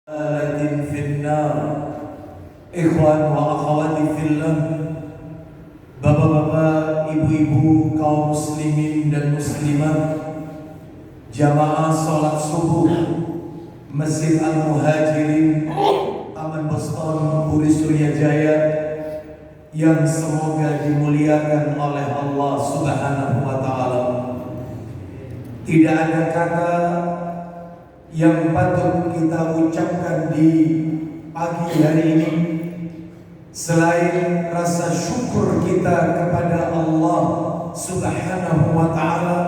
Alatin finnar. Ikhwan wa akhwati fillah, bapak-bapak, ibu-ibu, kaum muslimin dan muslimat, jamaah salat subuh Masjid Al-Muhajirin Taman Boston, Puri Suryajaya, yang semoga dimuliakan oleh Allah Subhanahu wa ta'ala. Tidak ada kata yang patut kita ucapkan di pagi hari ini selain rasa syukur kita kepada Allah Subhanahu wa ta'ala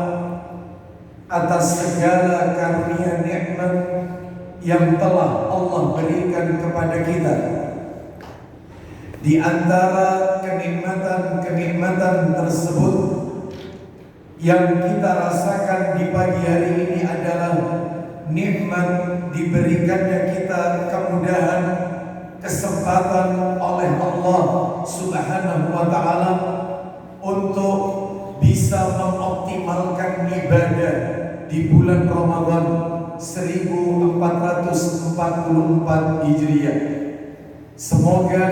atas segala karunia nikmat yang telah Allah berikan kepada kita. Di antara kenikmatan-kenikmatan tersebut yang kita rasakan di pagi hari ini adalah nikmat diberikannya kita kemudahan, kesempatan oleh Allah Subhanahu wa ta'ala untuk bisa mengoptimalkan ibadah di bulan Ramadan 1444 Hijriah. Semoga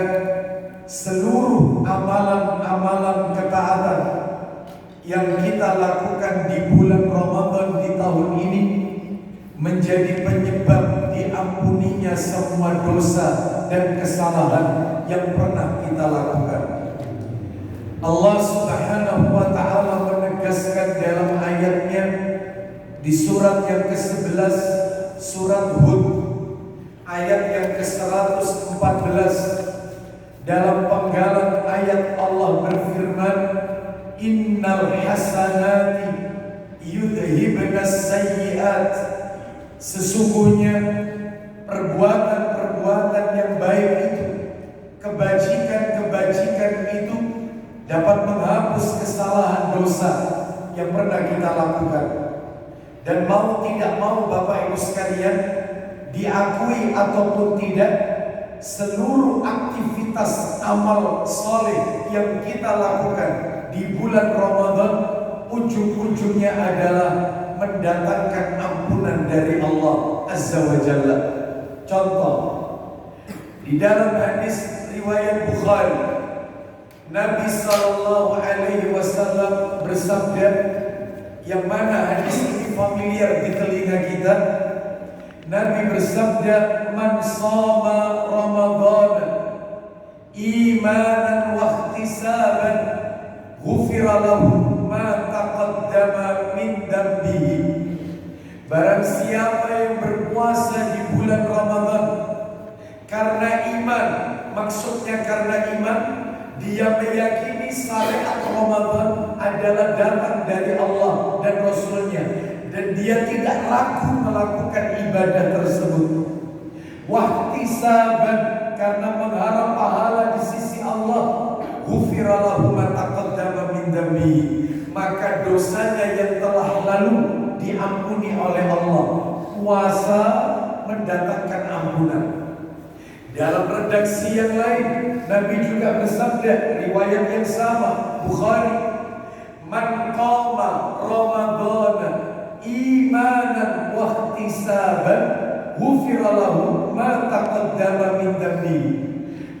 seluruh amalan-amalan ketaatan yang kita lakukan di bulan Ramadan di tahun ini menjadi penyebab diampuninya semua dosa dan kesalahan yang pernah kita lakukan. Allah Subhanahu wa ta'ala menegaskan dalam ayatnya di surat yang ke-11, surat Hud, ayat yang ke-114. Dalam penggalan ayat Allah berfirman, innal hasanati yudhibnas sayyiat. Sesungguhnya perbuatan-perbuatan yang baik itu, kebajikan-kebajikan itu dapat menghapus kesalahan dosa yang pernah kita lakukan. Dan mau tidak mau Bapak Ibu sekalian, diakui ataupun tidak, seluruh aktivitas amal soleh yang kita lakukan di bulan Ramadan ujung-ujungnya adalah mendatangkan ampunan dari Allah Azza wa Jalla. Contoh, di dalam hadis riwayat Bukhari, Nabi sallallahu alaihi wasallam bersabda, yang mana hadis ini familiar di telinga kita. Nabi bersabda, man shoma Ramadan imanan wa ihtisaban ghufira lahu ma taqaddama min dambihi. Barang siapa yang berpuasa di bulan Ramadan karena iman, maksudnya karena iman, dia meyakini syariat Ramadan adalah datang dari Allah dan Rasulnya, dan dia tidak ragu melakukan ibadah tersebut. Wahtisaban, karena mengharap pahala di sisi Allah, ghufira lahu ma taqaddama min dambihi, maka dosanya yang telah lalu diampuni oleh Allah. Puasa mendatangkan ampunan. Dalam redaksi yang lain, Nabi juga bersabda, riwayat yang sama, Bukhari, man qama Ramadana imanan wa ihtisaban ghufira lahu ma taqaddama min dambihi.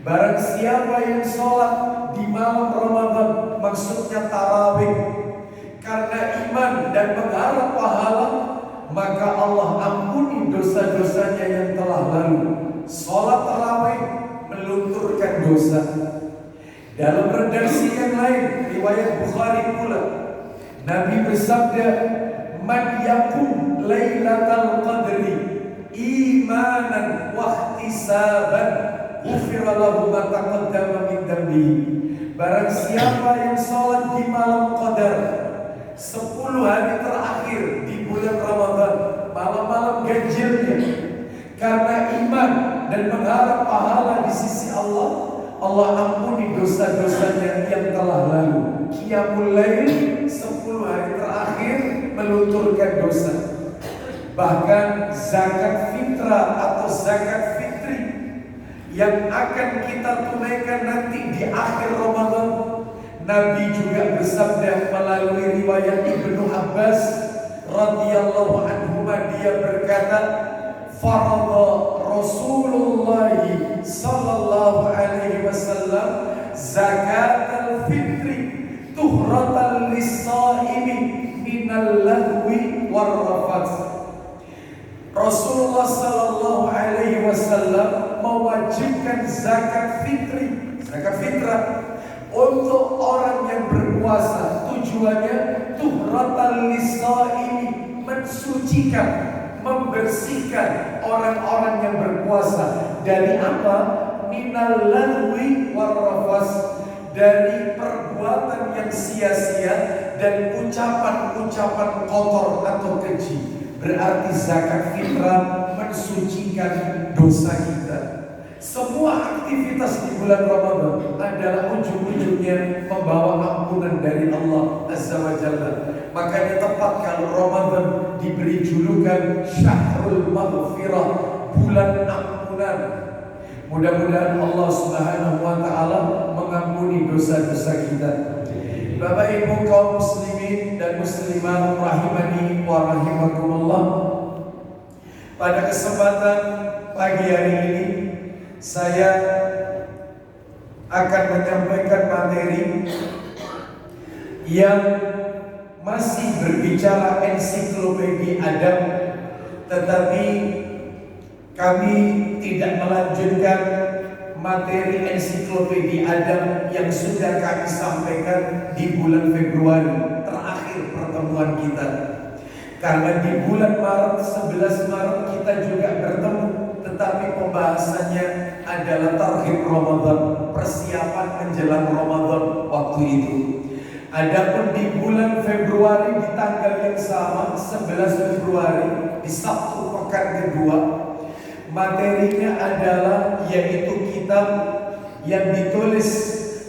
Barang siapa yang sholat di malam Ramadan, maksudnya tarawih, karena iman dan mengharap pahala, maka Allah ampuni dosa-dosanya yang telah lalu. Sholat tarawih melunturkan dosa. Dalam redaksi yang lain, riwayat Bukhari pula, Nabi bersabda, man yakum lailatal qadri imanan wa ihtisaban ghufira lahu ma taqaddama min dambihi. Barang siapa yang sholat di malam Qadar 10 hari terakhir di bulan Ramadan, malam-malam ganjilnya, karena iman dan mengharap pahala di sisi Allah, Allah ampuni dosa-dosanya yang telah lalu. Qiyamul lail 10 hari terakhir melunturkan dosa. Bahkan zakat fitrah atau zakat fitri yang akan kita tunaikan nanti di akhir Ramadan, Nabi juga bersabda melalui riwayat Ibnu Abbas radhiyallahu anhu, dia berkata, farada Rasul mewajibkan zakat fitri, zakat fitrah untuk orang yang berpuasa. Tujuannya tuhratan lisaimi, mensucikan, membersihkan orang-orang yang berpuasa dari apa? Minal lagwi warrafas, dari perbuatan yang sia-sia dan ucapan-ucapan kotor atau keji. Berarti zakat fitrah mensucikan dosa kita. Semua aktivitas di bulan Ramadan adalah ujung-ujungnya membawa ampunan dari Allah Azza wa Jalla. Makanya tepat kalau Ramadan diberi julukan Syahrul Maghfirah, bulan ampunan. Mudah-mudahan Allah Subhanahu wa taala mengampuni dosa-dosa kita. Bapak Ibu kaum muslimin dan muslimah rahimani wa rahimakumullah. Pada kesempatan pagi hari ini saya akan menyampaikan materi yang masih berbicara ensiklopedia adab, tetapi kami tidak melanjutkan materi ensiklopedia adab yang sudah kami sampaikan di bulan Februari, terakhir pertemuan kita. Karena di bulan Maret, 11 Maret kita juga bertemu, tetapi pembahasannya adalah tarhib Ramadan, persiapan menjelang Ramadan waktu itu. Adapun di bulan Februari di tanggal yang sama, 11 Februari, di Sabtu pekan kedua, materinya adalah yaitu kitab yang ditulis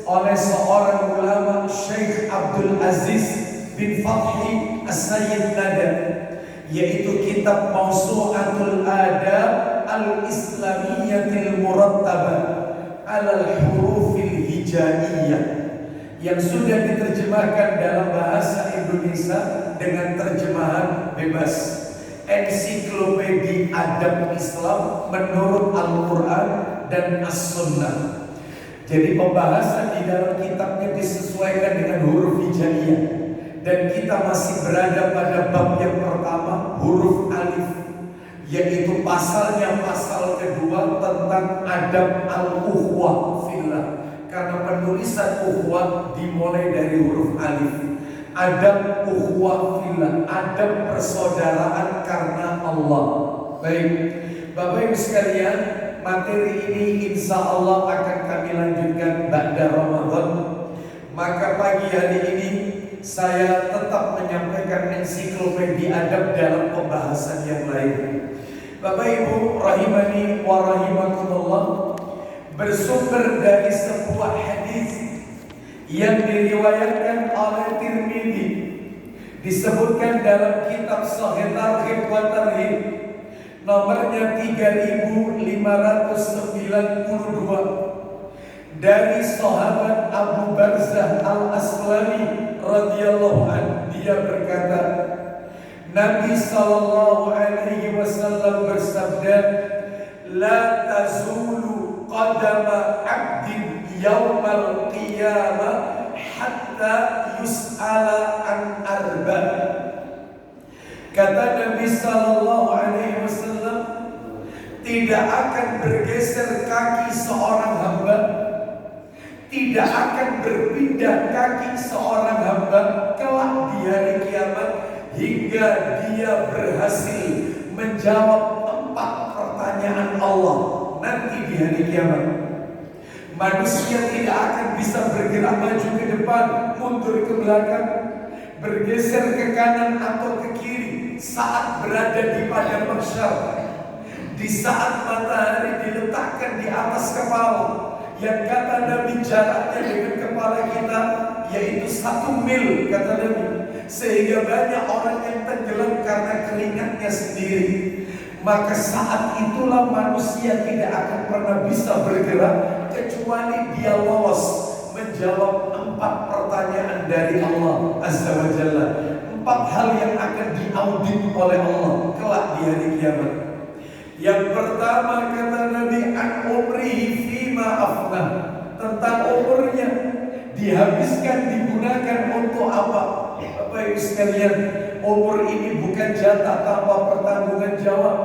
oleh seorang ulama, Syekh Abdul Aziz bin Fathi As-Sayyid Nada, yaitu kitab Mawsu'atul Adab Al-Islamiyyatil Murattabah Alal Hurufil Hijaiyah, yang sudah diterjemahkan dalam bahasa Indonesia dengan terjemahan bebas. Ensiklopedia Adab Islam menurut Al-Quran dan As-Sunnah. Jadi pembahasan di dalam kitabnya disesuaikan dengan huruf hijaiyah, dan kita masih berada pada bab yang pertama, huruf alif, yaitu pasalnya pasal kedua tentang adab al-ukhwah fillah. Karena penulisan ukhwah dimulai dari huruf alif. Adab ukhwah fillah, adab persaudaraan karena Allah. Baik, Bapak Ibu sekalian, materi ini insya Allah akan kami lanjutkan ba'da Ramadan. Maka pagi hari ini saya tetap menyampaikan ensiklopedia adab dalam pembahasan yang lain. Bapak Ibu rahimani wa rahimakumullah, bersumber dari sebuah hadis yang diriwayatkan oleh Tirmidzi, disebutkan dalam kitab Sahih Targhib wa Tarhib nomornya 3592, dari sahabat Abu Barzah Al-Aslami radhiyallahu anhu. Dia berkata, Nabi sallallahu alaihi wasallam bersabda, la tazulu qadama 'abdin yaumal qiyamah hatta yus'ala an arba'. Kata Nabi sallallahu alaihi wasallam, tidak akan bergeser kaki seorang hamba, tidak akan berpindah kaki seorang hamba kelak di hari kiamat hingga dia berhasil menjawab 4 pertanyaan Allah nanti di hari kiamat. Manusia tidak akan bisa bergerak maju ke depan, mundur ke belakang, bergeser ke kanan atau ke kiri saat berada di padang mahsyar. Di saat matahari diletakkan di atas kepala, yang kata Nabi jaraknya dengan kepala kita yaitu 1 mil, kata Nabi, sehingga banyak orang yang tenggelam karena keringatnya sendiri. Maka saat itulah manusia tidak akan pernah bisa bergerak kecuali dia lolos menjawab 4 pertanyaan dari Allah Azza wa Jalla. 4 hal yang akan diaudit oleh Allah kelak di hari kiamat. Yang pertama kata Nabi, an umrihi fima afnah, tentang umurnya dihabiskan, digunakan untuk apa? Bapak Ibu sekalian, umur ini bukan jatah tanpa pertanggungan jawab.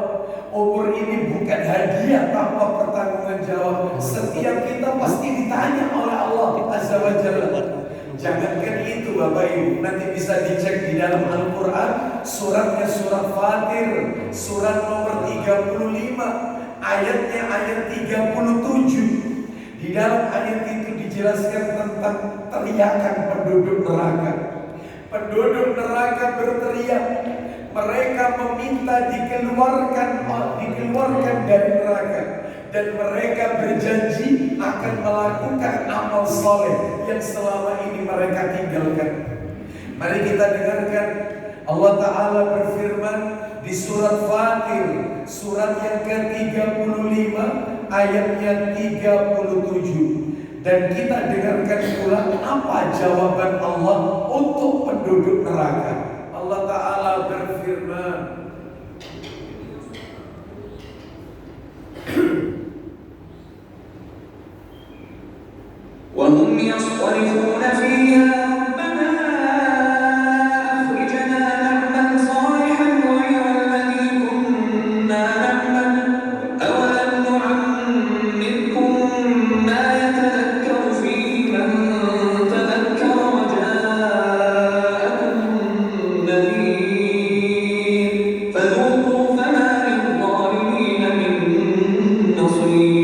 Umur ini bukan hadiah tanpa pertanggungan jawab. jawab. Setiap kita pasti ditanya oleh Allah Azza wa Jalla. Jangankan itu Bapak Ibu, nanti bisa dicek di dalam Al-Quran. Suratnya surat Fatir, surat nomor 35, ayatnya ayat 37. Di dalam ayat itu dijelaskan tentang teriakan penduduk neraka. Penduduk neraka berteriak, mereka meminta dikeluarkan dari neraka, dan mereka berjanji akan melakukan amal soleh yang selama ini mereka tinggalkan. Mari kita dengarkan Allah Ta'ala berfirman di surat Fatir, surat yang ke-35, ayatnya 37. Dan kita dengarkan pula apa jawaban Allah untuk penduduk neraka. Allah Ta'ala berfirman, وهم يصطرخون فيها ربنا أخرجنا نعمل صالحا غير الذي كنا نعمل أولم نعمركم ما يتذكر فيه من تذكر وجاءكم النذير فذوقوا فما للظالمين من نصير.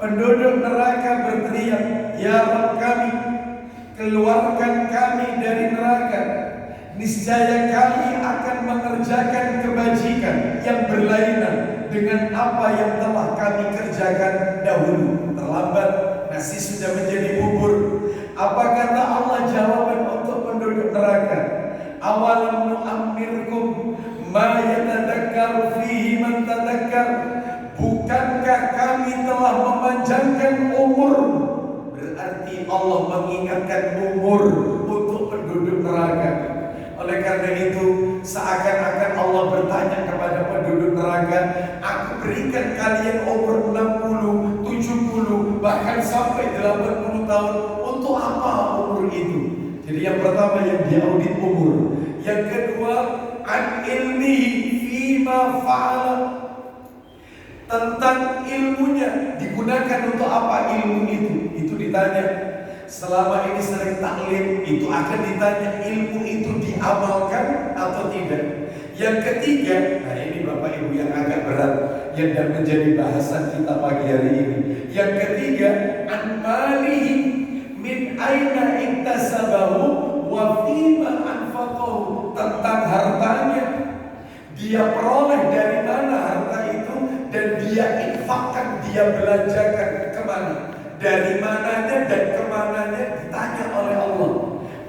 Penduduk neraka berteriak, "Ya Rabb kami, keluarkan kami dari neraka. Niscaya kami akan mengerjakan kebajikan yang berlainan dengan apa yang telah kami kerjakan dahulu." Terlambat, nasi sudah menjadi bubur. Apa kata Allah jawaban untuk penduduk neraka? Awalam nu'ammirkum ma yatadakkaru fihi man tadakkar. Bukankah kami telah memanjangkan umur? Berarti Allah mengingatkan umur untuk penduduk neraka. Oleh karena itu, seakan-akan Allah bertanya kepada penduduk neraka, "Aku berikan kalian umur 60, 70, bahkan sampai 80 tahun. Untuk apa umur itu?" Jadi yang pertama yang diaudit umur. Yang kedua, an ilmihi fima fa'ala. Tentang ilmunya, digunakan untuk apa ilmu itu? Itu ditanya. Selama ini sering taklim, itu akan ditanya ilmu itu diamalkan atau tidak. Yang ketiga, nah ini Bapak Ibu yang agak berat, yang dan menjadi bahasan kita pagi hari ini. Yang ketiga, an malihi min aina iktasabahu wa fima anfaqahu. Tentang hartanya, dia peroleh dari mana harta itu, dan dia infakkan, dia belanjakan kemana, dari mananya dan kemananya, ditanya oleh Allah.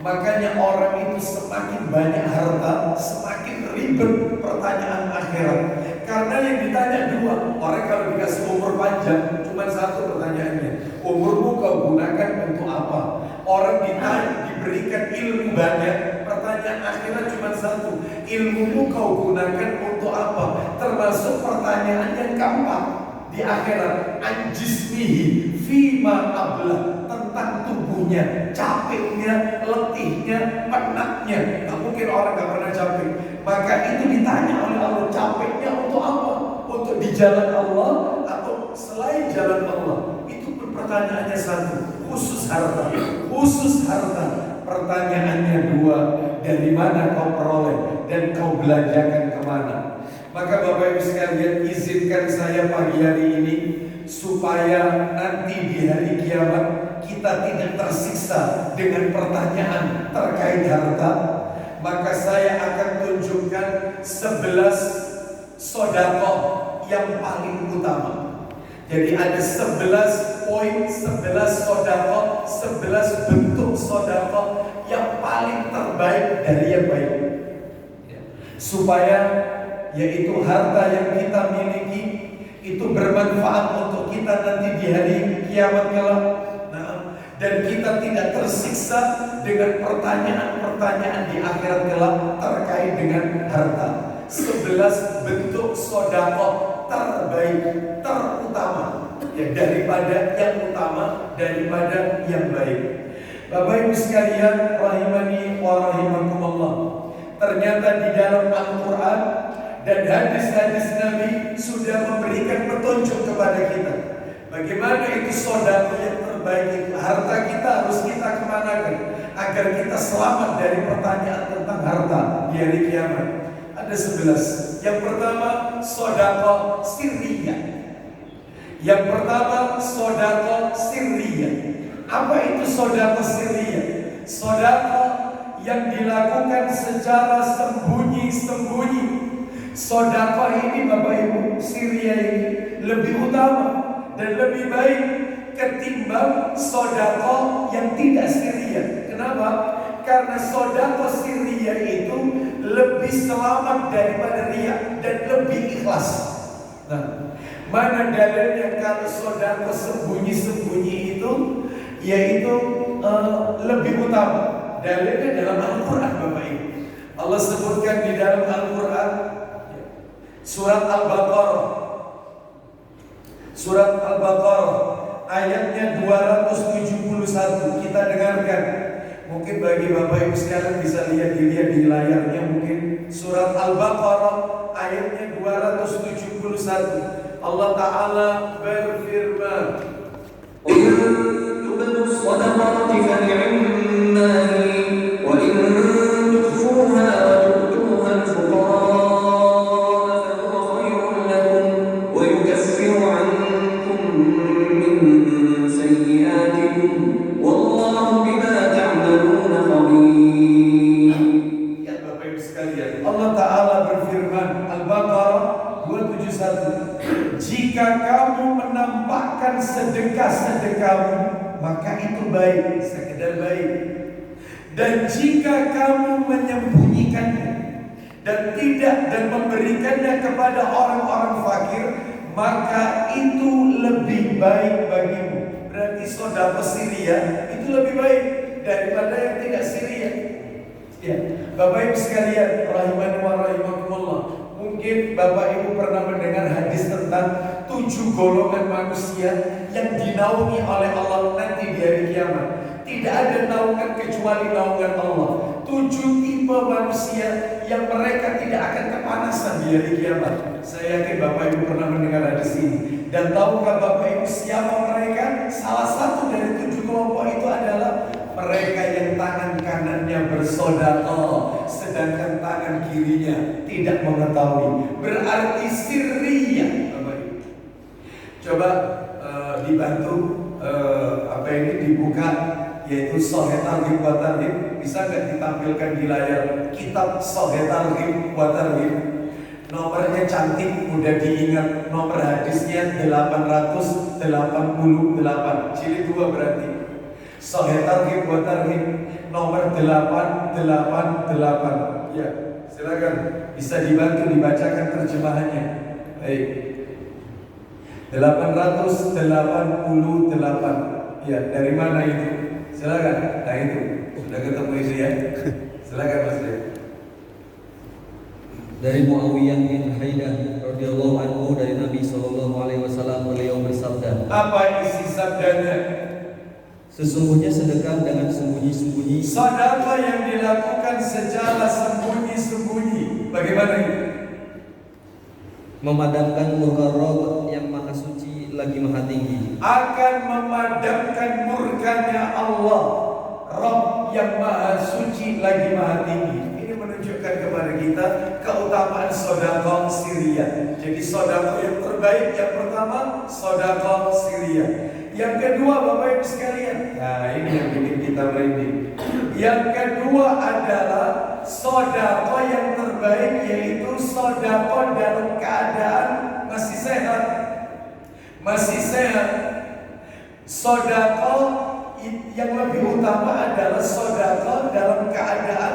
Makanya orang itu semakin banyak harta, semakin ribet pertanyaan akhirat. Karena yang ditanya dua. Orang kalau dikasih umur panjang, cuma satu pertanyaannya, umurmu kau gunakan untuk apa? Orang ditanya, diberikan ilmu banyak, pertanyaan akhirat cuma satu, ilmumu kau gunakan untuk apa? Termasuk pertanyaan yang gampang di akhirat, anjismihi fima ablah, tentang tubuhnya, capeknya, letihnya, penatnya. Gak mungkin orang gak pernah capek. Maka itu ditanya oleh Allah, capeknya untuk apa? Untuk di jalan Allah atau selain jalan Allah? Itu pun pertanyaannya satu, khusus harta. Khusus harta. Pertanyaannya dua, dari mana kau peroleh dan kau belanjakan kemana? Maka Bapak Ibu sekalian, izinkan saya pagi hari ini supaya nanti di hari kiamat kita tidak tersiksa dengan pertanyaan terkait harta. Maka saya akan tunjukkan 11 sedekah yang paling utama. Jadi ada 11 poin, 11 sedekah, 11 bentuk sedekah yang paling terbaik dari yang baik. Supaya yaitu harta yang kita miliki itu bermanfaat untuk kita nanti di hari kiamat kelak. Dan kita tidak tersiksa dengan pertanyaan-pertanyaan di akhirat kelak terkait dengan harta. 11 bentuk sedekah terbaik, terutama, ya, daripada yang utama, daripada yang baik. Bapak Ibu sekalian, rahimani wa rahimakumullah. Ternyata di dalam Al-Quran Dan hadis-hadis Nabi sudah memberikan petunjuk kepada kita bagaimana itu sedekah yang terbaik itu. Harta kita harus kita kemanakan agar kita selamat dari pertanyaan tentang harta di hari kiamat. Ada 11. Yang pertama, sedekah sirriyah. Yang pertama, sedekah sirriyah. Apa itu sedekah sirriyah? Sedekah yang dilakukan secara sembunyi-sembunyi. Sedekah ini Bapak Ibu, sirriyah ini lebih utama dan lebih baik ketimbang sedekah yang tidak sirriyah. Kenapa? Karena sedekah sirriyah itu lebih selamat daripada riya dan lebih ikhlas. Nah, mana dalilnya kalau sedekah sembunyi-sembunyi itu yaitu lebih utama? Dalilnya dalam Al-Quran Bapak Ibu. Allah sebutkan di dalam Al-Quran surat Al-Baqarah. Surat Al-Baqarah ayatnya 271. Kita dengarkan. Mungkin bagi Bapak Ibu sekalian bisa dilihat di layarnya mungkin. Surat Al-Baqarah ayatnya 271. Allah Ta'ala berfirman, تبدوا الصدقات فنعما هي وإن تخفوها وتؤتوها الفقراء فهو خير لكم ويكفر عنكم من سيئاتكم والله بما تعملون خبير. Ya Bapak Ibu sekalian, Allah Ta'ala berfirman, Al-Baqarah 271, jika kamu menampakkan sedekah-sedekahmu, maka itu baik, sekedar baik. Dan jika kamu menyembunyikannya dan memberikannya kepada orang-orang fakir, maka itu lebih baik bagimu. Berarti sedekah sirriyah itu lebih baik daripada yang tidak sirriyah. Ya, Bapak Ibu sekalian, rahimani wa rahimakumullah. Mungkin Bapak Ibu pernah mendengar hadis tentang 7 golongan manusia yang dinaungi oleh Allah nanti di hari kiamat. Tidak ada naungan kecuali naungan Allah. 7 tipe manusia yang mereka tidak akan kepanasan di hari kiamat. Saya yakin Bapak Ibu pernah mendengar hadis ini. Dan tahukah Bapak Ibu siapa mereka? Salah satu dari 7 kelompok itu adalah mereka yang tangan kanannya bersedekah sedangkan tangan kirinya tidak mengetahui. Berarti sirriyah, Bapak Ibu. Coba dibantu dibuka, yaitu Sahih Targhib wa Tarhib. Bisa nggak ditampilkan di layar kitab Sahih Targhib wa Tarhib? Nomornya cantik, mudah diingat. Nomor hadisnya 888, jilid 2 berarti. Sahih Targhib wa Tarhib nomor 888. Ya, silakan bisa dibantu dibacakan terjemahannya. Baik. 888. Ya, dari mana itu? Silakan. Nah itu, sudah ketemu itu ya. Silakan Mas Dev. Dari Muawiyah bin Haidah radhiyallahu anhu dari Nabi sallallahu alaihi wasallam, beliau bersabda, apa isi sabdanya? sesungguhnya sedekah dengan sembunyi-sembunyi, sedekah yang dilakukan secara sembunyi-sembunyi. Bagaimana ini? Memadamkan murka Rabb yang maha suci lagi maha tinggi. Akan memadamkan murkanya Allah, Rabb yang maha suci lagi maha tinggi. Ini menunjukkan kepada kita keutamaan sedekah sirriyah. Jadi sedekah yang terbaik yang pertama sedekah sirriyah. Yang kedua Bapak Ibu sekalian, nah ini yang bikin kita merinding. Yang kedua adalah sedekah yang terbaik, yaitu sedekah dalam keadaan masih sehat. Masih sehat. Sedekah yang lebih utama adalah sedekah dalam keadaan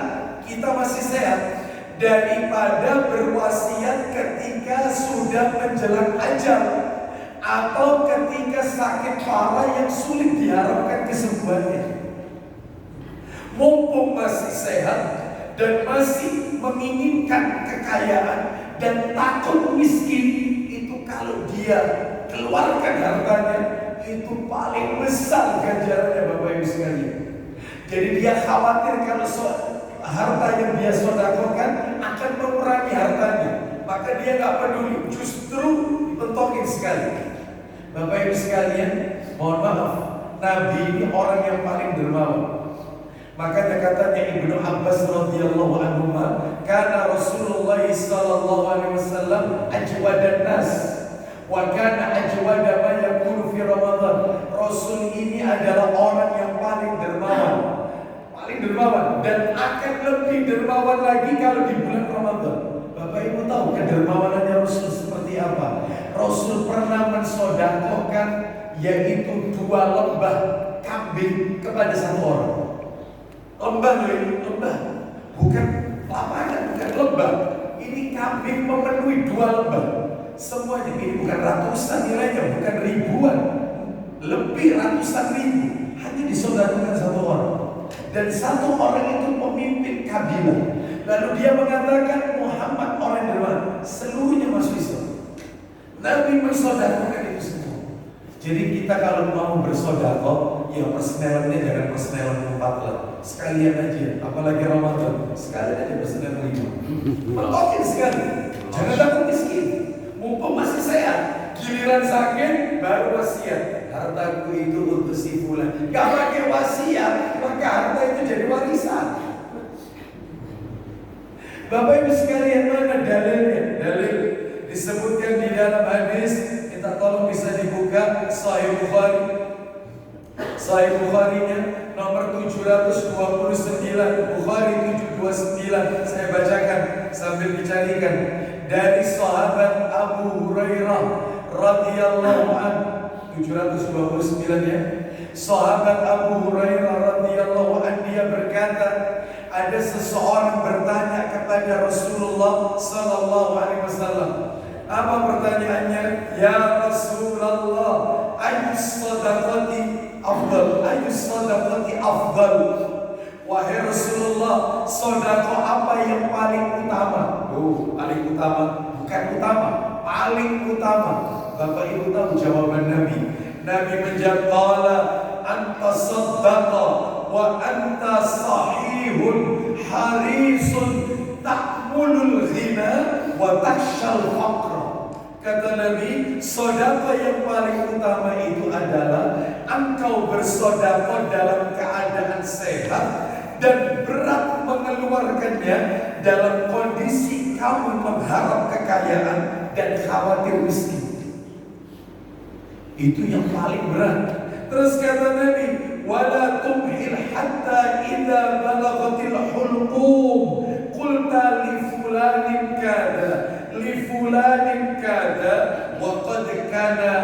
kita masih sehat, daripada berwasiat ketika sudah menjelang ajal atau ketika sakit parah yang sulit diharapkan kesembuhannya. Mumpung masih sehat dan masih menginginkan kekayaan dan takut miskin, itu kalau dia keluarkan hartanya itu paling besar ganjarannya Bapak Ibu sekalian. Jadi dia khawatir kalau harta yang dia sedekahkan akan mengurangi hartanya, maka dia nggak peduli, justru dipentokin sekali. Bapak Ibu sekalian, mohon maaf, Nabi ini orang yang paling dermawan. Makanya katanya Ibnu Abbas radhiyallahu anhu, karena Rasulullah sallallahu alaihi wasallam ajwadan nas wa kana ajwada ma yakunu fi Ramadan. Rasul ini adalah orang yang paling dermawan dan akan lebih dermawan lagi kalau di bulan Ramadan. Bapak Ibu tahu kedermawanannya Rasul seperti apa? Rasul pernah mensodakohkan yaitu 2 lembah kambing kepada 1 orang. Lembah bukan lapangan, bukan lembah. Ini kambing memenuhi 2 lembah. Semuanya ini bukan ratusan nilainya, bukan ribuan, lebih ratusan ribu. Hanya disodakohkan 1 orang. Dan 1 orang itu pemimpin kabilah. Lalu dia mengatakan Muhammad orang dermawan, seluruhnya masuk Islam. Nabi mensodakohkan itu semua. Jadi kita kalau mau bersodakoh, ya persenelannya jangan persenelan 4 lah. Sekalian aja, apalagi Ramadan, sekalian aja persenelan 5. Melokin sekali, jangan takut miskin. Mumpung masih sehat, giliran sakit baru wasiat. Hartaku itu untuk si fulan. Gak pakai wasiat, maka harta itu jadi warisan. Bapak Ibu sekalian, mana dalilnya? Dalil disebutkan di dalam hadis. Kita tolong bisa dibuka Sahih Bukhari. Sahih Bukhari-nya nomor 729, Bukhari 729. Saya bacakan sambil dicarikan. Dari sahabat Abu Hurairah radhiyallahu anhu, 729 ya. Sahabat Abu Hurairah radhiyallahu anhu, dia berkata, ada seseorang bertanya kepada Rasulullah sallallahu alaihi wasallam. Apa pertanyaannya? Ya Rasulullah, ayyus sadaqati afdal? Ayyus sadaqati afdal? Wahai Rasulullah, sedekah apa yang paling utama? Paling utama, bukan utama, paling utama. Bapak Ibu tahu jawaban Nabi. Nabi menjawab, qala anta saddaqa wa anta sahihun harisun ta'mulul ghina wa takshal faqra. Kata Nabi, sedekah yang paling utama itu adalah engkau bersedekah dalam keadaan sehat dan berat mengeluarkannya dalam kondisi kamu mengharap kekayaan dan khawatir miskin. Itu yang paling berat. Terus kata Nabi, wala tumhil hatta idza balaghatil hulqum qulta li fulanin kada wa qad kana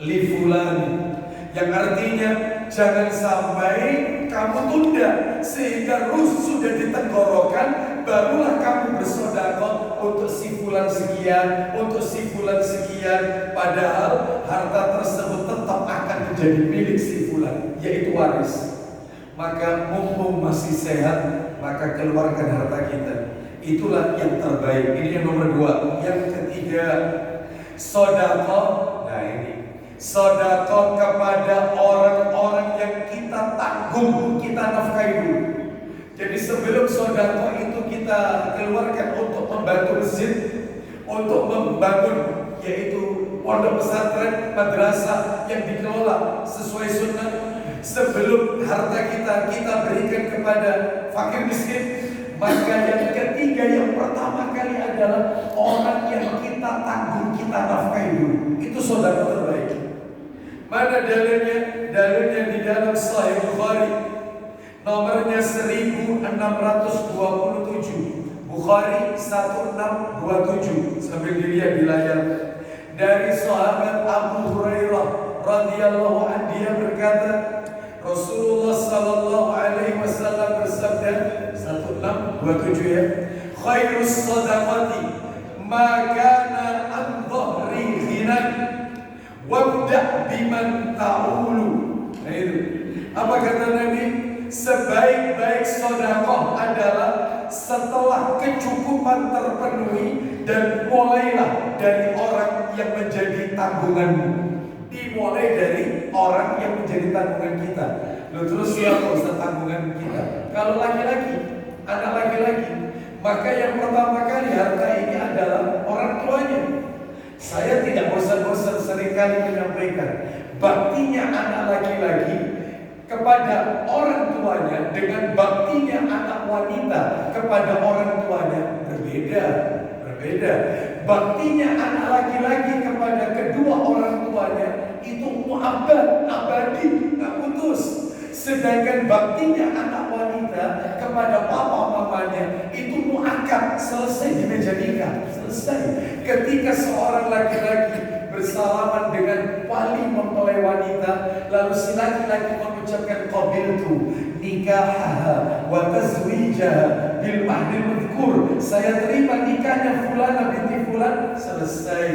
li fulanin. Yang artinya jangan sampai kamu tunda sehingga ruh sudah di tenggorokan, barulah kamu bersedekah untuk si fulan sekian, untuk si fulan sekian, padahal harta tersebut tetap akan menjadi milik si fulan, yaitu waris. Maka mumpung masih sehat, maka keluarkan harta kita. Itulah yang terbaik. Ini yang nomor 2. Yang ketiga, sedekah. Nah ini sedekah kepada orang-orang yang kita tanggung, kita nafkahi dulu. Jadi sebelum sedekah itu kita keluarkan untuk membantu masjid, untuk membangun yaitu pondok pesantren, madrasah yang dikelola sesuai sunnah. Sebelum harta kita berikan kepada fakir miskin, maka yang ketiga, yang pertama kali adalah orang yang kita tanggung, kita nafkahi dulu. Itu sedekah terbaik. Mana dalilnya? Dalilnya di dalam Sahih Bukhari, nomornya 1627. Bukhari 1627. Sambil dilihat di layar. Dari sahabat Abu Hurairah radhiyallahu anhu, dia berkata, Rasulullah sallallahu alaihi wasallam bersabda, 1627 ya. Khairus sadaqati ma kana an dhahri ghinan wabda biman ta'ulu. Nah itu. Apa kata Nabi? Sebaik-baik sedekah adalah setelah kecukupan terpenuhi, dan mulailah dari orang yang menjadi tanggunganmu. Dimulai dari orang yang menjadi tanggungan kita. Lalu terus siapa Ustaz tanggungan kita? Kalau laki-laki, anak laki-laki, maka yang pertama kali harta ini adalah kali menyampaikan, baktinya anak laki-laki kepada orang tuanya dengan baktinya anak wanita kepada orang tuanya berbeda. Baktinya anak laki-laki kepada kedua orang tuanya itu mu'abbad, abadi, nggak putus. Sedangkan baktinya anak wanita kepada papa mamanya itu mu'akkad, selesai di meja nikah, selesai. Ketika seorang laki-laki bersalaman dengan wali mempelai wanita, lalu si laki-laki mengucapkan qabiltu nikahaha wa tazwijaha bil mahril madhkur, saya terima nikahnya fulana binti fulan, selesai.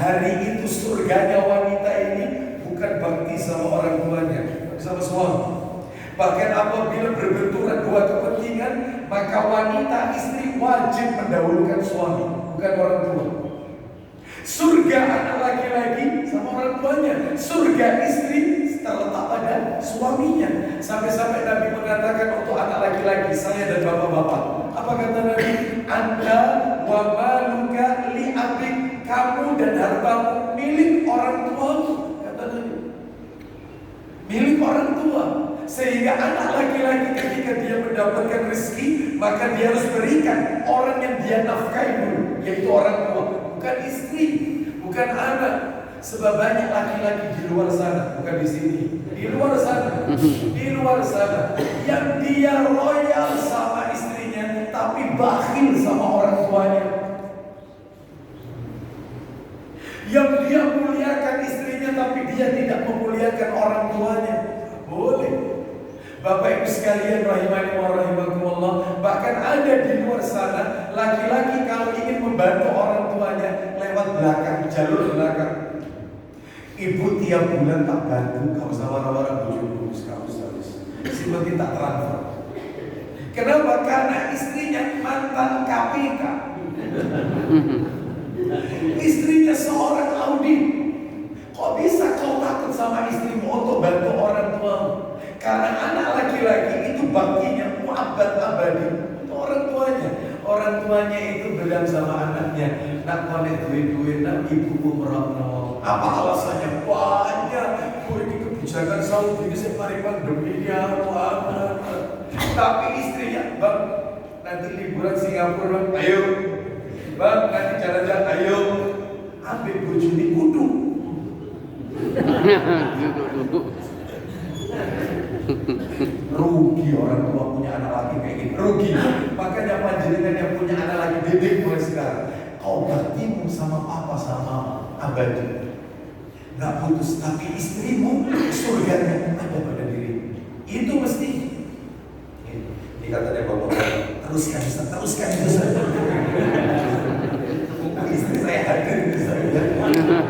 Hari itu surganya wanita ini bukan bakti sama orang tuanya, sama suami. Bahkan apabila berbenturan dua kepentingan, maka wanita istri wajib mendahulukan suami, bukan orang tua. Surga anak laki-laki sama orang tuanya, surga istri terletak pada suaminya. Sampai-sampai Nabi mengatakan untuk anak laki-laki, saya dan bapak-bapak, apa kata Nabi? Anda wa maluka li abik, kamu dan hartamu milik orang tuamu, kata Nabi. Milik orang tua. Sehingga anak laki-laki ketika dia mendapatkan rezeki, maka dia harus berikan orang yang dia nafkahi dulu, yaitu orang tua, bukan istri, bukan anak. Sebab banyak laki-laki di luar sana, bukan di sini, di luar sana, yang dia loyal sama istrinya, tapi bakhil sama orang tuanya. Yang dia muliakan istrinya, tapi dia tidak memuliakan orang tuanya. Boleh. Bapak Ibu sekalian rahimani wa rahimakumullah, bahkan ada di luar sana laki-laki kalau ingin membantu orang tuanya lewat belakang, jalur belakang. Ibu tiap bulan tak bantu, kamu sama orang-orang bujuk kamu seperti tak transfer. Kenapa? Karena istrinya mantan KPK, istrinya seorang audit. Kok bisa kau takut sama istrimu untuk bantu orang tuamu? Karena anak laki-laki itu baktinya mu'abbad abadi untuk orang tuanya. Orang tuanya itu bilang sama anaknya, nak konek duit-duit, nak ibuku merokno. Apa alasannya? Banyak. Ini kebijakan Saudi, ini saya pandemi dia, tapi istrinya, bang, nanti liburan Singapura, bang. Ayo. Bang, nanti jalan-jalan, ayo. Ambil baju di kudu. Rugi orang tua punya anak laki kayak gini, rugi. Makanya panjenengan yang punya anak laki didik mulai sekarang. Kau baktimu sama papa sama abadi, nggak putus. Tapi istrimu surganya ada pada diri. Itu mesti. Ini katanya bapak, teruskan itu saja. Istri saya hadir di sana.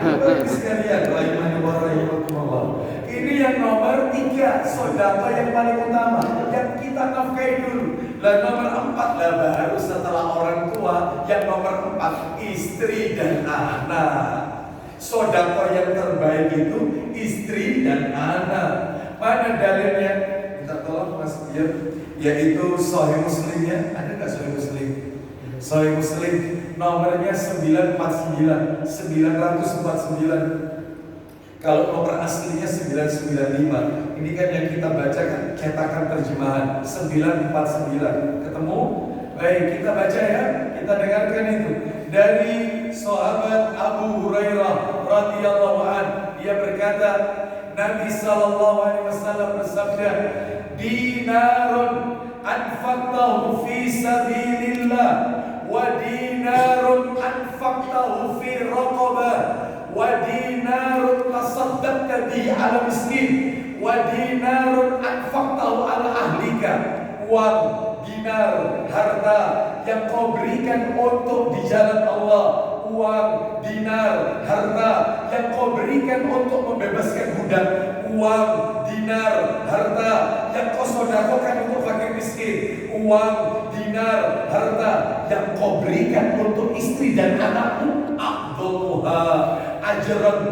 Bapak sekalian, rahimani wa rahimakumullah. Ini yang nomor 3, sedekah yang paling utama yang kita nafkahi dulu. Dan nomor 4 lah baru setelah orang tua, yang nomor 4 istri dan anak. Sedekah yang terbaik itu istri dan anak. Mana dalilnya? Minta tolong Mas Biar, yaitu Sahih Muslimnya. Ada nggak Sahih Muslim? Sahih Muslim nomornya 949. Kalau nomor aslinya 995. Ini kan yang kita bacakan cetakan terjemahan 949. Ketemu? Baik, kita baca ya. Kita dengarkan itu dari sahabat Abu Hurairah radhiyallahu an. Dia berkata, Nabi sallallahu alaihi wasallam bersabda, "Dinarun anfaqtahu fi sabilillah wa dinarun anfaqtahu fi raqabah wa dinarun tasaddaqta bihi 'ala miskin wa dinarun anfaqtahu 'ala ahlika." Uang, dinar, harta yang kau berikan untuk di jalan Allah. Uang, dinar, harta yang kau berikan untuk membebaskan budak. Uang, dinar, harta yang kau sedekahkan untuk fakir miskin. Uang, dinar, harta yang kau berikan untuk istri dan anakmu. A'dhamuha ajran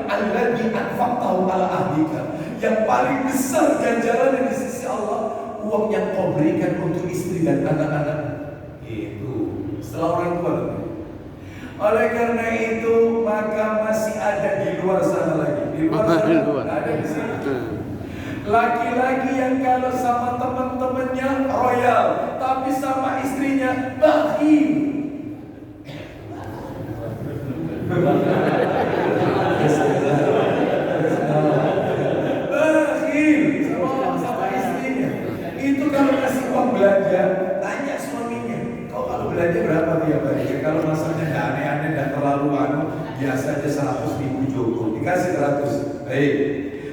alladhi anfaqtahu ala ahlika. Yang paling besar ganjaran di sisi Allah, uang yang kau berikan untuk istri dan anak-anak. Itu setelah orang tua. Oleh karena itu maka masih ada di luar sana lagi. Di luar sana ada di sini. Laki-laki yang kalau sama teman-temannya royal, tapi sama istrinya bakhil. Bakhil sama istrinya. Itu kalau kasih uang belanja, tanya suaminya, kau kalau belanja berapa tiap hari? Ya, kalau masalahnya nggak aneh-aneh dan terlalu biasa aja 100.000 Joko, dikasih 100. Baik.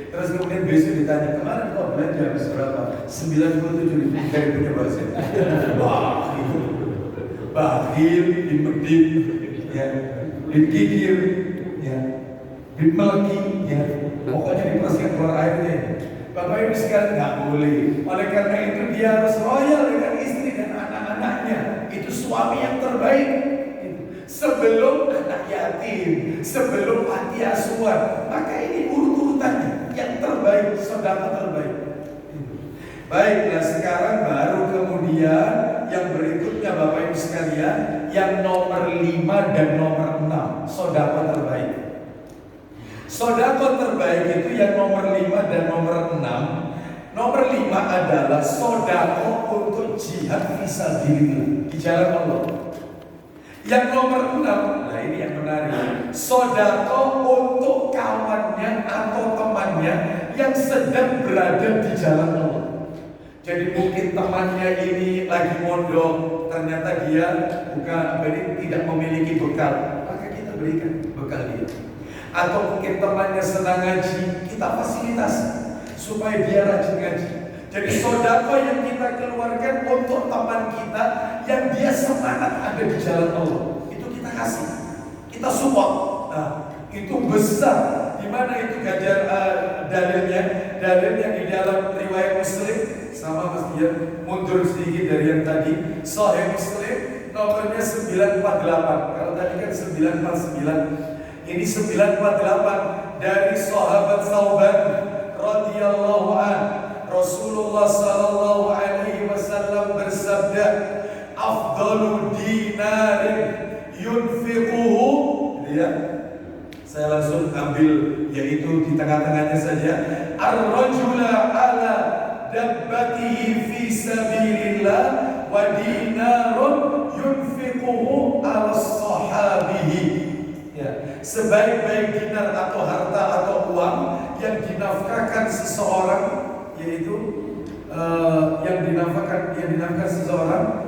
Terus kemudian besok ditanya, kemarin kau belanja habis berapa? 97.000. Kayak punya bahasa. Wah, itu bakhil, dimedit, ya, dikikir, ya, dimelki, ya, pokoknya dipersiapkan keluar airnya. Bapak Ibu sekalian nggak boleh. Oleh karena itu dia harus royal dengan istri dan anak-anaknya. Itu suami yang terbaik. Sebelum anak yatim, sebelum panti asuhan, maka ini urut-urutannya yang terbaik, saudara terbaik. Baiklah, sekarang baru kemudian yang berikutnya Bapak Ibu sekalian, yang nomor 5 dan nomor 6, saudara terbaik. Sodako terbaik itu yang nomor 5 dan nomor 6. Nomor 5 adalah sodako untuk jihad fisabilillah di jalan Allah. Yang nomor 6, nah ini yang menarik, sodako untuk kawannya atau temannya yang sedang berada di jalan Allah. Jadi mungkin temannya ini lagi mondok, ternyata dia tidak memiliki bekal, maka kita berikan bekal dia. Atau mungkin temannya senang ngaji, kita fasilitasi supaya dia rajin ngaji. Jadi sodako yang kita keluarkan untuk teman kita yang dia semangat ada di jalan Allah, itu kita kasih, kita support. Nah, itu besar. Di mana itu gajar dalilnya? Dalilnya di dalam riwayat Muslim, sama Mas Dian, mundur sedikit dari yang tadi. Sahih Muslim nomornya 948. Kalau tadi kan 949. Ini 948 dari sahabat Thauban radhiyallahu an. Rasulullah sallallahu alaihi wasallam bersabda, "Afdalu dinarin yunfiquhu." Ya. Saya langsung ambil yaitu di tengah-tengahnya saja. Ar-rajula ala dabbatihi fi sabilillah wa dinarun yunfiquhu ala sahabihi. Ya, sebaik-baik dinar atau harta atau uang yang dinafkahkan seseorang, yaitu yang dinafkahkan seseorang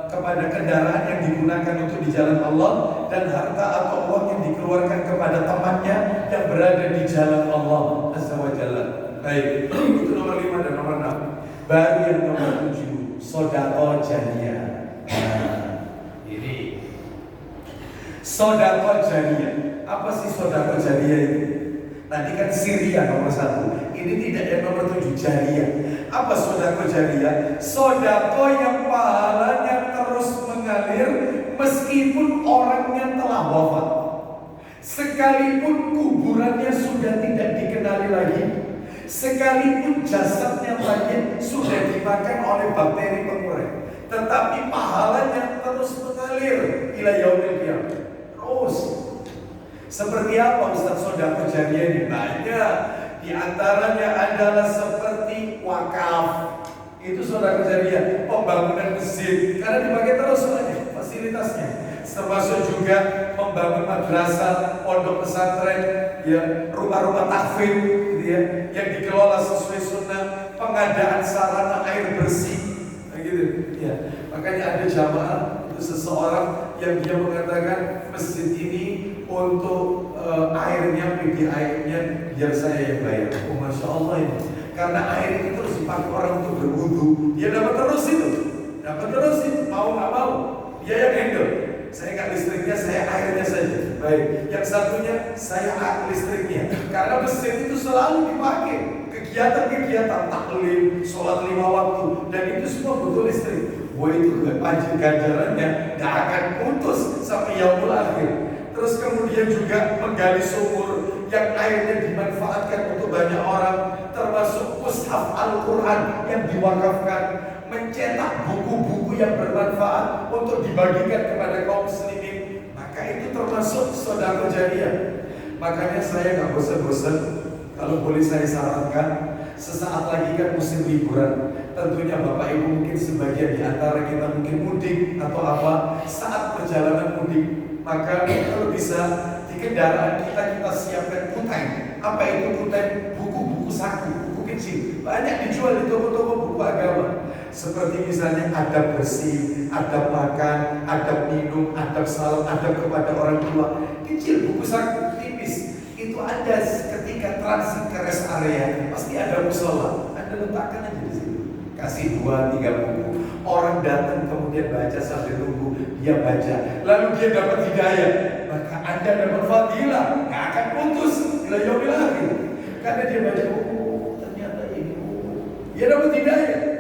kepada kendaraan yang digunakan untuk di jalan Allah, dan harta atau uang yang dikeluarkan kepada temannya yang berada di jalan Allah Azza wa Jalla. Baik, itu nomor 5 dan nomor 6. Baru yang nomor 7, sedekah jariyah. Sodako jariyah. Apa sih sodako jariyah itu? Tadi kan Syria nomor 1. Ini tidak yang nomor 7, jariyah. Apa sodako jariyah? Sodako yang pahalanya terus mengalir meskipun orangnya telah wafat. Sekalipun kuburannya sudah tidak dikenali lagi, sekalipun jasadnya lagi sudah dimakan oleh bakteri pengurang, tetapi pahalanya terus mengalir ila yaumil qiyamah. Terus seperti apa Ustaz sodako jariyah ini? Banyak. Di antaranya adalah seperti wakaf. Itu sodako jariyah, pembangunan masjid, karena dipakai terus aja fasilitasnya. Termasuk juga membangun madrasah, pondok pesantren, ya, rumah-rumah tahfidz, gitu ya, yang dikelola sesuai sunnah, pengadaan sarana air bersih, gitu. Ya, makanya ada jamaah itu seseorang yang dia mengatakan masjid ini untuk airnya, PDAM-nya biar saya yang bayar. Oh, Masya Allah ini. Karena air itu terus dipakai orang untuk berwudu, dia dapat terus itu, mau nggak mau, dia yang handle. Saya nggak listriknya, saya airnya saja. Baik, yang satunya saya listriknya. Karena masjid itu selalu dipakai kegiatan-kegiatan taklim, sholat 5 waktu, dan itu semua butuh listrik. Wah, itu ganjarannya nggak akan putus sampai yaumul akhir. Terus kemudian juga menggali sumur yang airnya dimanfaatkan untuk banyak orang, termasuk mushaf Al-Quran yang diwakafkan, mencetak buku-buku yang bermanfaat untuk dibagikan kepada kaum muslimin. Maka termasuk sedekah jariah. Makanya saya nggak bosan-bosan, kalau boleh saya sarankan, sesaat lagi kan musim liburan. Tentunya Bapak Ibu mungkin sebagian di antara kita mungkin mudik atau apa, saat perjalanan mudik, maka kalau bisa di kendaraan kita siapkan kutai. Apa itu kutai? Buku-buku saku, buku kecil. Banyak dijual di toko-toko buku agama. Seperti misalnya adab bersih, adab makan, adab minum, adab salam, adab kepada orang tua. Kecil, buku saku, tipis. Itu ada ketika transit ke rest area, pasti ada musola. Anda letakkan aja di situ. Kasih 2-3 buku. Orang datang kemudian baca sambil nunggu, dia baca. Lalu dia dapat hidayah. Maka Anda dapat fadilah, nggak akan putus ila yaumil akhir. Karena dia baca, oh ternyata ini, dia dapat hidayah.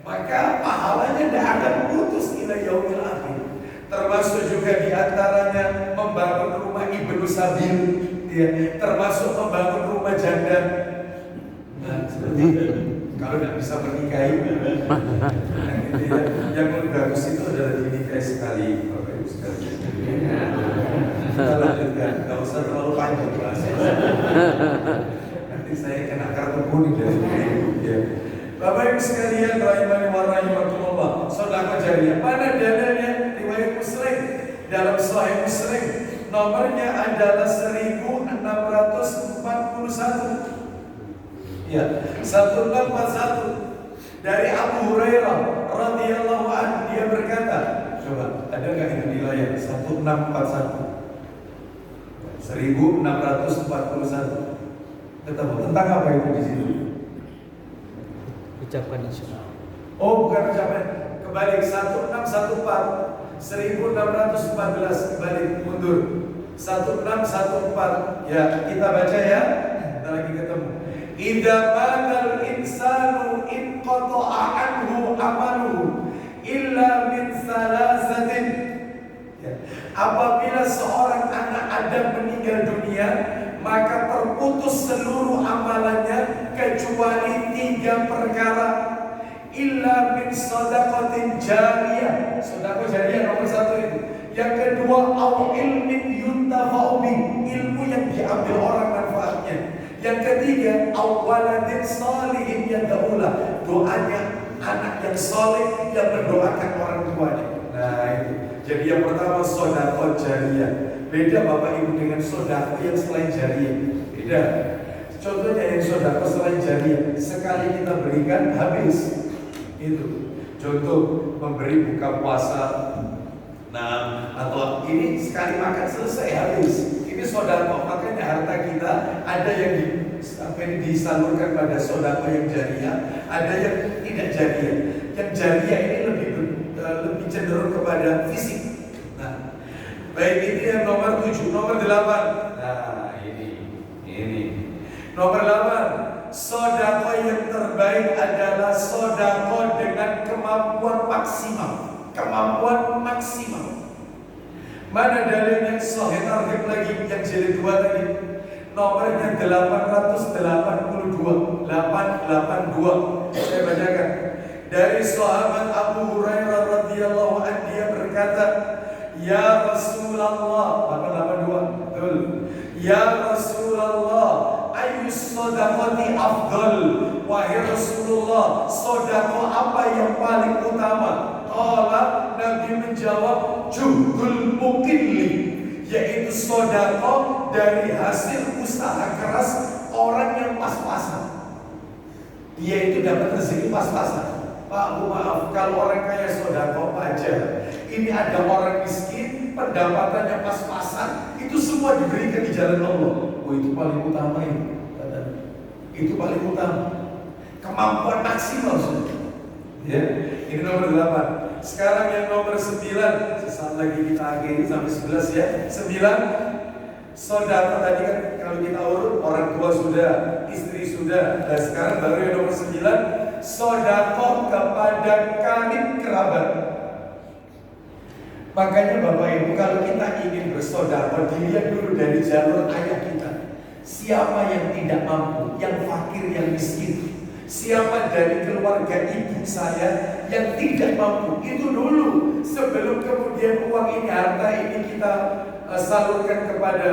Maka pahalanya tidak akan putus ila yaumil akhir. Termasuk juga diantaranya membangun rumah ibnu sabil, ya, termasuk membangun rumah janda. Nah, seperti itu. Kalau tidak bisa menikahi, nah, gitu ya. Yang lebih bagus itu adalah dinikahi sekali. Bapak Ibu sekalian. Kita lanjutkan, nggak usah terlalu panjang bahasanya. Nanti saya kena kartu kuning dari Ibu. Ya. Bapak Ibu sekalian, rahimani wa rahimakumullah, sedekah jariah. Mana dalilnya? Riwayat Muslim, dalam Sahih Muslim, nomornya adalah 1641. Ya, 1641 dari Abu Hurairah radhiyallahu anhu, dia berkata, coba ada nggak itu di layar? 1641 1641 ketemu tentang apa itu di sini? Ucapan insya. Oh, bukan ucapan, kebalik. 1614 1614 kebalik, mundur 1614. Ya, kita baca ya. Kita lagi ketemu. Idza matal insanu inqata'a anhu amaluhu illa min salasatin. Ya. Apabila seorang anak Adam meninggal dunia, maka terputus seluruh amalannya kecuali 3 perkara. Illa min shadaqatin jariyah. Sedekah jariah nomor 1 itu. Yang kedua, au ilmin yuntafa'u bih, ilmu yang diambil orang manfaatnya. Yang ketiga, awaladin salihin yad'ulah, doanya anak yang saleh yang mendoakan orang tuanya. Nah itu. Jadi yang pertama sedekah jariah. Beda Bapak Ibu dengan sedekah yang selain jariah. Beda. Contohnya yang sedekah selain jariah, sekali kita berikan habis. Itu. Contoh memberi buka puasa. Nah, atau ini sekali makan selesai habis. Ini sedekah, makanya harta kita ada yang disalurkan pada sedekah yang jariah, ada yang tidak jariah. Yang jariah ini lebih cenderung kepada fisik. Nah, baik, ini yang nomor 7, nomor 8. Nah, ini. Nomor 8, sedekah yang terbaik adalah sedekah dengan kemampuan maksimal. Kemampuan maksimal. Mana dalilnya? Sahih Targhib lagi yang jilid 2 tadi. Nomornya 882. Saya bacakan. Dari sahabat Abu Hurairah radhiyallahu anhu, dia berkata, "Ya Rasulullah," 882. Betul. "Ya Rasulullah, ayyus shadaqati afdal?" Wahai Rasulullah, sedekah apa yang paling utama? Qala, Nabi menjawab, juhdul mukilli, yaitu sedekah dari hasil usaha keras orang yang pas-pasan. Dia itu dapat rezeki pas-pasan. Pak, maaf, kalau orang kaya sedekah aja. Ini ada orang miskin, pendapatannya pas-pasan, itu semua diberikan di jalan Allah. Oh, itu paling utama ini. Itu paling utama. Kemampuan maksimal sudah. Ya, ini nomor 8. Sekarang yang nomor 9. Sesaat lagi kita akhiri sampai 11 ya. 9. Sedekah tadi kan kalau kita urut, orang tua sudah, istri sudah. Dan sekarang baru yang nomor 9, sedekah kepada karib kerabat. Makanya Bapak Ibu, kalau kita ingin bersedekah, dilihat dulu dari jalur ayah kita. Siapa yang tidak mampu, yang fakir, yang miskin? Siapa dari keluarga ibu saya yang tidak mampu. Itu dulu, sebelum kemudian uang ini, harta ini kita salurkan kepada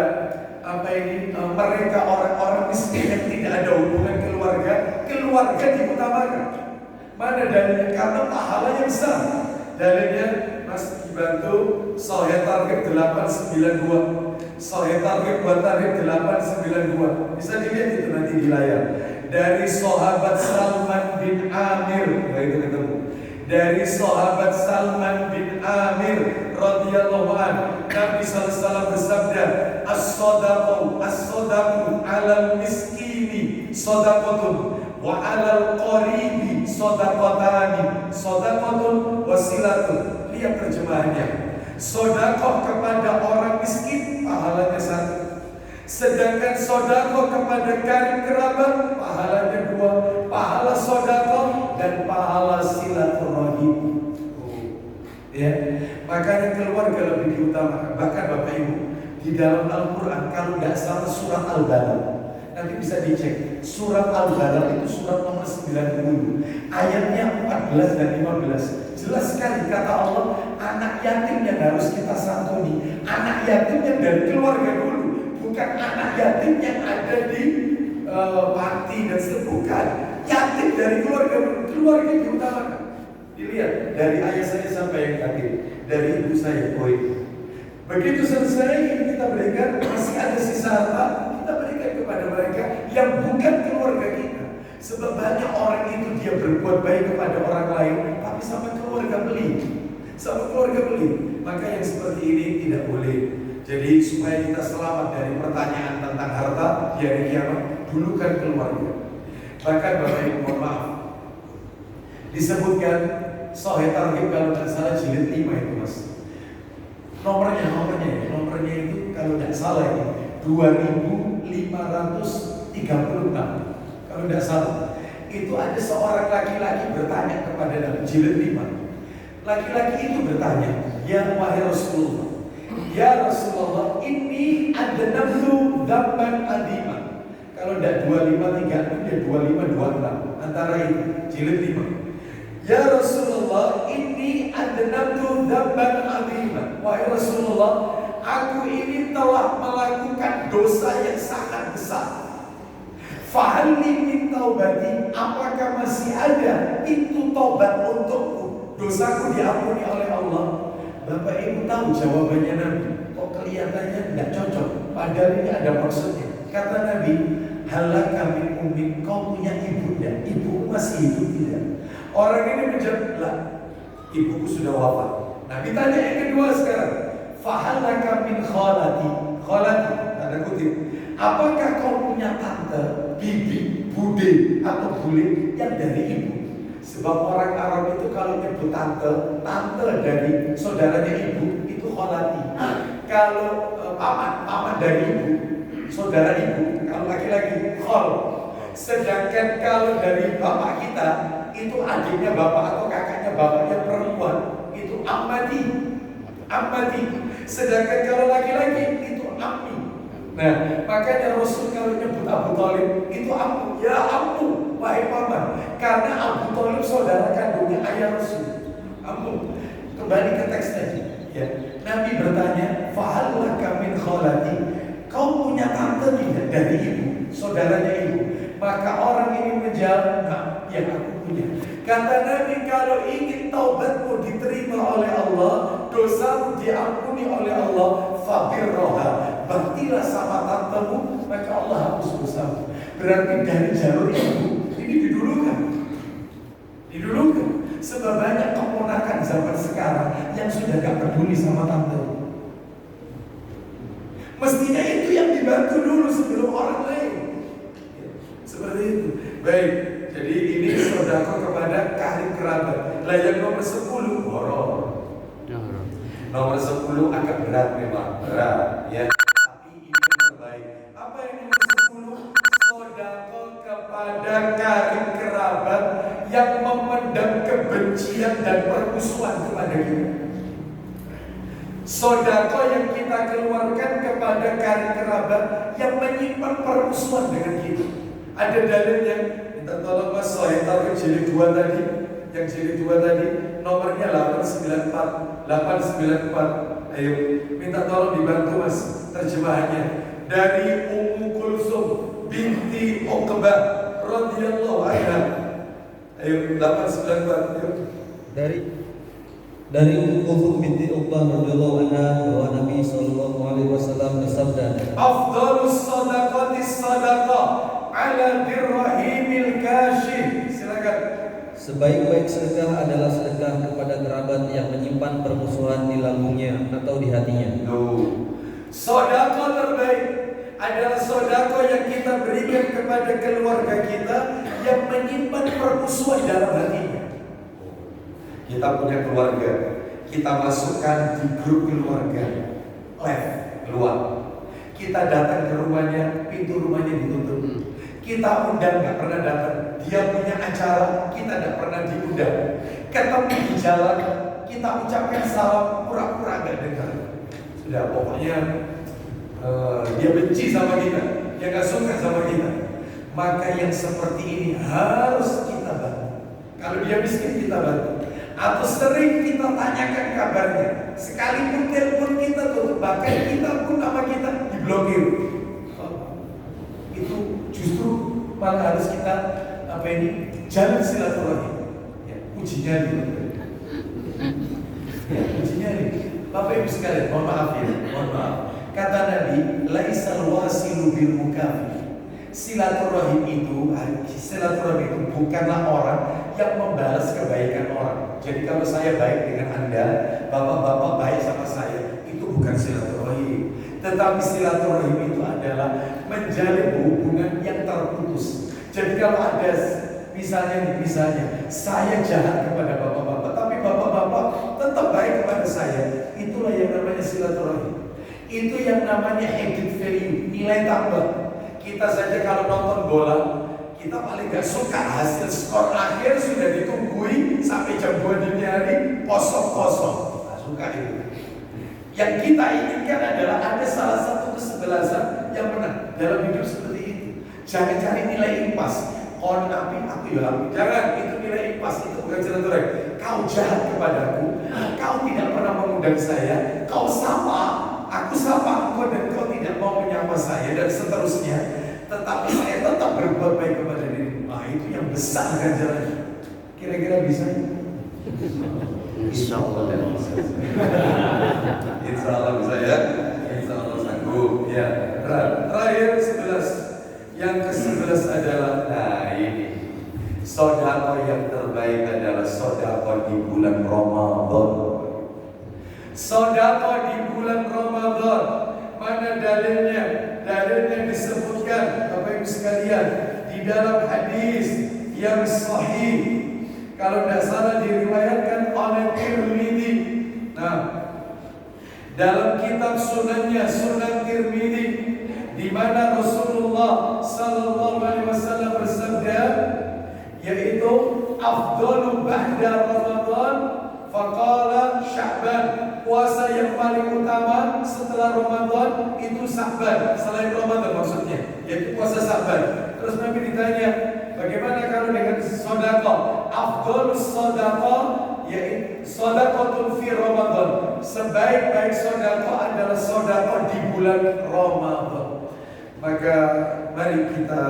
mereka orang-orang miskin yang tidak ada hubungan keluarga diutamakan. Mana dalilnya? Karena pahalanya besar. Dalilnya Mas dibantu Sahih Targhib 892, Sahih Targhib buat Targhib 892. Bisa dilihat itu nanti di layar. Dari sahabat Salman bin Amir, itu ketemu. Dari sahabat Salman bin Amir radhiyallahu anhu, Nabi sallallahu alaihi wasallam bersabda, as-sadaqatu 'alal miskini shadaqatun wa 'alal qaribi shadaqatani, shadaqatun wasilatun. Lihat terjemahannya. Sedekah kepada orang miskin pahalanya 1. Sedangkan sedekah kepada karib kerabat pahalanya 2. Pahala sedekah dan pahala silaturahim. Ya, makanya keluarga lebih diutamakan. Bahkan Bapak Ibu, di dalam Al-Quran kalau tidak salah surat Al-Balad, nanti bisa dicek. Surat Al-Balad itu surat nomor 90, ayatnya 14 dan 15. Jelas sekali kata Allah, anak yatim yang harus kita santuni. Anak yatim yang dari keluarga dulu, bukan anak yatim yang ada di panti dan bukan. Yatim dari keluarga dulu, keluarga diutamakan. Dilihat dari ayah saya sampai yang yatim, dari ibu saya boy. Begitu selesai kita berikan, masih ada sisa harta, kita berikan kepada mereka yang bukan keluarga kita. Sebab banyak orang itu dia berbuat baik kepada orang lain, tapi sama keluarga beli. Maka yang seperti ini tidak boleh. Jadi supaya kita selamat dari pertanyaan tentang harta di hari kiamat, dulukan keluarga. Bahkan Bapak Ibu mohon maaf, disebutkan Sahih Targhib kalau tidak salah jilid 5 itu Mas. Nomornya itu kalau tidak salah ini 2536. Kalau tidak salah, itu ada seorang laki-laki bertanya kepada Nabi, jilid 5. Laki-laki itu bertanya, ya wahai Rasulullah, ya Rasulullah, ini ada nafsu damban adima. Kalau tidak 2536, dia 2526. Antara itu, jilid 5. Ya Rasulullah, ini ada nafsu damban adima. Wahai Rasulullah, aku ini telah melakukan dosa yang sangat besar. Fahalli min taubati, apakah masih ada itu taubat untukku? Dosaku diampuni oleh Allah. Bapak Ibu tahu jawabannya Nabi. Kok kelihatannya tidak cocok? Padahal ini ada maksudnya. Kata Nabi, halaka min ummin, kau punya ibu tidak? Ibu masih hidup tidak? Orang ini menjawab, lah, ibuku sudah wafat. Nabi tanya yang kedua sekarang, fahalaka min khalati, tanda kutip, apakah kau punya tante, bibi, bude, atau bule yang dari ibu? Sebab orang Arab itu kalau nyebut tante dari saudaranya ibu itu khalati. Kalau paman dari ibu, saudara ibu, kalau laki-laki khol. Sedangkan kalau dari bapak kita itu adiknya bapak atau kakaknya bapaknya perempuan itu ammati. Sedangkan kalau laki-laki itu ammi. Nah, makanya Rasul kalau nyebut Abu Thalib itu ammu, ya ammu, wahai paman. Karena Abu Thalib saudara kandungnya ayah Rasul. Ammu. Kembali ke teks tadi. Ya. Nabi bertanya, fa'alaka min khalati, kau punya tante tidak dari ibu, saudaranya ibu? Maka orang ini menjawab, nah, ya aku punya. Kata Nabi, kalau ingin taubatmu diterima oleh Allah, dosamu diampuni oleh Allah, fabirroha, baktilah sama tantemu, maka Allah hapus dosamu. Berarti dari jalur ibu ini didulukan. Sebab banyak keponakan zaman sekarang yang sudah gak peduli sama tante. Mestinya itu yang dibantu dulu sebelum orang lain. Seperti itu. Baik, jadi ini sedekah kepada karib kerabat. Lah yang nomor 10 borong. Nomor 10 agak berat memang, berat ya. Tapi ini yang terbaik. Apa yang nomor 10? Sedekah kepada karib kerabat yang memendam kebencian dan permusuhan kepada kita. Sedekah yang kita keluarkan kepada karib kerabat yang menyimpan permusuhan dengan kita. Ada dalilnya, minta tolong Mas Sahih Targhib jilid 2 tadi. yang jilid 2 tadi, nomornya 894. Ayo, minta tolong dibantu Mas terjemahannya. Dari Ummu Kulsum binti Uqbah radhiyallahu anha. Ayo 894. Ayo. Dari Ummu Kulsum binti Uqbah radhiyallahu anha bahwa Nabi sallallahu alaihi wasallam bersabda, Afdhalus sadaqati sadaqah ala dirrahimil kashif. Silakan. sebaik-baik sedekah adalah sedekah kepada kerabat yang menyimpan permusuhan di lambungnya atau di hatinya. Sedekah terbaik adalah sedekah yang kita berikan kepada keluarga kita yang menyimpan permusuhan dalam hatinya. Kita punya keluarga, kita masukkan di grup keluarga, live, keluar. Kita datang ke rumahnya, pintu rumahnya ditutup. Kita undang, gak pernah datang. Dia punya acara, kita gak pernah diundang. Ketemu di jalan, kita ucapkan salam, pura-pura gak dengar. Sudah, pokoknya dia benci sama kita, dia gak suka sama kita. Maka yang seperti ini harus kita bantu. Kalau dia miskin, kita bantu. Atau sering kita tanyakan kabarnya. Sekalipun telepon kita tutup, bahkan kita pun nama kita diblokir. Itu justru malah harus kita jalin silaturahim. Ya, ujinya dulu. Ya, ujinya dulu. Bapak Ibu sekalian, mohon maaf ya, mohon maaf. Kata Nabi, laisal wasilu bil mukafi. Silaturahim itu bukanlah orang yang membalas kebaikan orang. Jadi kalau saya baik dengan Anda, bapak-bapak baik sama saya, itu bukan silaturahim. Tetapi silaturahim itu adalah menjalin hubungan yang terputus. Jadi kalau ada misalnya saya jahat kepada bapak-bapak, tapi bapak-bapak tetap baik kepada saya, itulah yang namanya silaturahim. Itu yang namanya added value, nilai tambah. Kita saja kalau nonton bola, kita paling gak suka hasil skor akhir sudah ditungguin sampai jam 2 dini hari kosong-kosong. Gak suka itu. Yang kita inginkan adalah ada salah satu kesebelasan yang menang dalam hidup seperti itu. Jangan cari nilai impas. Kon api, aku ya api. Jangan, itu nilai impas, itu bukan silaturahim. Kau jahat kepadaku, kau tidak pernah mengundang saya, kau sapa, aku sapa engkau dan kau tidak mau menyapa saya dan seterusnya. Tetapi saya tetap berbuat baik kepada dirimu. Nah, itu yang besar ganjarannya. Kira-kira bisa? Insya Allah bisa. Insya Allah bisa ya. Insya Allah sanggup. Ya. Terakhir 11. Yang ke-11 adalah, nah ini, sedekah yang terbaik adalah sedekah di bulan Ramadan. Sedekah di bulan Ramadan. Mana dalilnya? Dalilnya disebutkan Bapak Ibu sekalian di dalam hadis yang sahih. Kalau tidak salah diriwayatkan oleh Tirmidzi. Nah, dalam kitab sunannya, Sunan Tirmidzi, di mana Rasulullah sallallahu alaihi wasallam bersabda, yaitu afdalu ba'da Ramadan faqala Sya'ban. Puasa yang paling utama setelah Ramadan itu Sya'ban, selain Ramadan maksudnya, yaitu puasa Sya'ban. Terus Nabi ditanya, bagaimana kalau dengan sedekah? Afdalus sedekah yaitu sedekah fi Ramadan. Sebaik-baik sedekah adalah sedekah di bulan Ramadan. Maka mari kita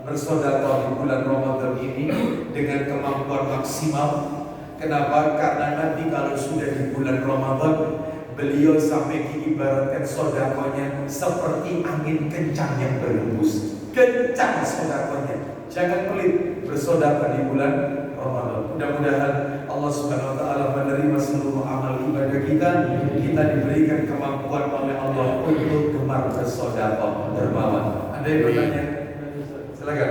bersedekah di bulan Ramadan ini dengan kemampuan maksimal. Kenapa? Karena Nabi kalau sudah di bulan Ramadan, beliau sampai diibaratkan sedekahnya seperti angin kencang yang berhembus. Kencang sedekahnya. Jangan pelit bersedekah di bulan Ramadan. Mudah-mudahan Allah Subhanahu wa taala menerima seluruh amal ibadah kita. Kita diberikan kemampuan oleh Allah untuk gemar bersedekah dermawan. Ada yang bertanya? Silakan.